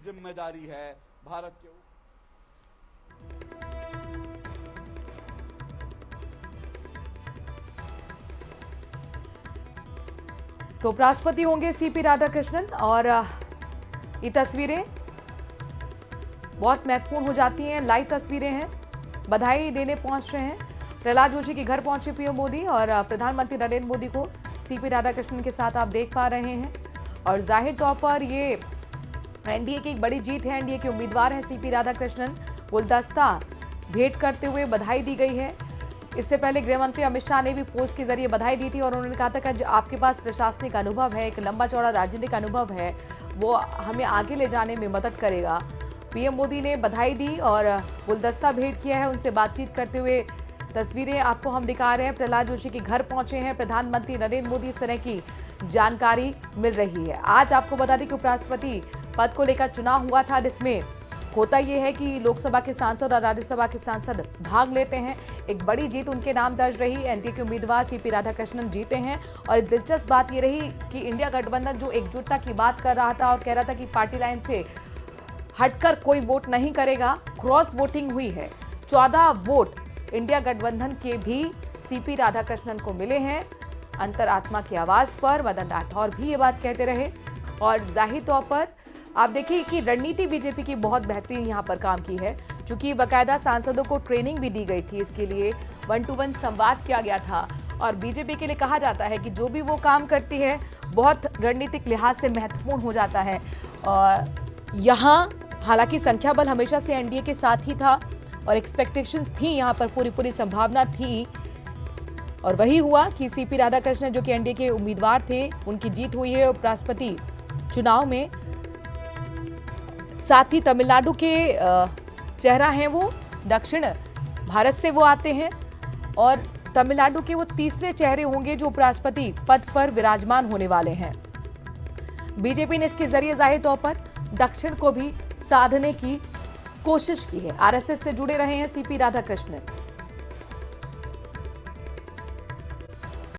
जिम्मेदारी है भारत के। तो उपराष्ट्रपति होंगे सीपी राधाकृष्णन और ये तस्वीरें बहुत महत्वपूर्ण हो जाती हैं। लाइव तस्वीरें हैं, बधाई देने पहुंच रहे हैं। प्रहलाद जोशी के घर पहुंचे पीएम मोदी और प्रधानमंत्री नरेंद्र मोदी को सीपी राधाकृष्णन के साथ आप देख पा रहे हैं। और जाहिर तौर पर ये एनडीए की एक बड़ी जीत है। एनडीए के उम्मीदवार हैं सीपी राधाकृष्णन। गुलदस्ता भेंट करते हुए बधाई दी गई है। इससे पहले गृह मंत्री अमित शाह ने भी पोस्ट के जरिए बधाई दी थी और उन्होंने कहा था कि आपके पास प्रशासनिक अनुभव है, एक लंबा चौड़ा राजनीतिक अनुभव है, वो हमें आगे ले जाने में मदद करेगा। पीएम मोदी ने बधाई दी और गुलदस्ता भेंट किया है। उनसे बातचीत करते हुए तस्वीरें आपको हम दिखा रहे हैं। प्रहलाद जोशी के घर पहुंचे हैं प्रधानमंत्री नरेंद्र मोदी, इस तरह की जानकारी मिल रही है। आज आपको बता दें कि उपराष्ट्रपति पद को लेकर चुनाव हुआ था, जिसमें होता यह है कि लोकसभा के सांसद और राज्यसभा के सांसद भाग लेते हैं। एक बड़ी जीत उनके नाम दर्ज रही। एनडीए के उम्मीदवार सीपी राधाकृष्णन जीते हैं और दिलचस्प बात यह रही कि इंडिया गठबंधन जो एकजुटता की बात कर रहा था और कह रहा था कि पार्टी लाइन से हटकर कोई वोट नहीं करेगा, क्रॉस वोटिंग हुई है। 14 वोट इंडिया गठबंधन के भी सीपी राधाकृष्णन को मिले हैं। अंतरात्मा की आवाज पर मदन राठौर भी ये बात कहते रहे। और जाहिर तौर पर आप देखिए कि रणनीति बीजेपी की बहुत बेहतरीन यहाँ पर काम की है, क्योंकि बाकायदा सांसदों को ट्रेनिंग भी दी गई थी। इसके लिए 1-to-1 संवाद किया गया था और बीजेपी के लिए कहा जाता है कि जो भी वो काम करती है बहुत रणनीतिक लिहाज से महत्वपूर्ण हो जाता है। और यहाँ हालांकि संख्या बल हमेशा से एनडीए के साथ ही था और एक्सपेक्टेशंस थी, यहाँ पर पूरी संभावना थी और वही हुआ कि सीपी राधाकृष्णन जो कि एनडीए के उम्मीदवार थे, उनकी जीत हुई है उपराष्ट्रपति चुनाव में। साथ ही तमिलनाडु के चेहरा हैं वो, दक्षिण भारत से वो आते हैं और तमिलनाडु के वो तीसरे चेहरे होंगे जो उपराष्ट्रपति पद पर विराजमान होने वाले हैं। बीजेपी ने इसके जरिए जाहिर तौर पर दक्षिण को भी साधने की कोशिश की है। आरएसएस से जुड़े रहे हैं सीपी राधाकृष्णन।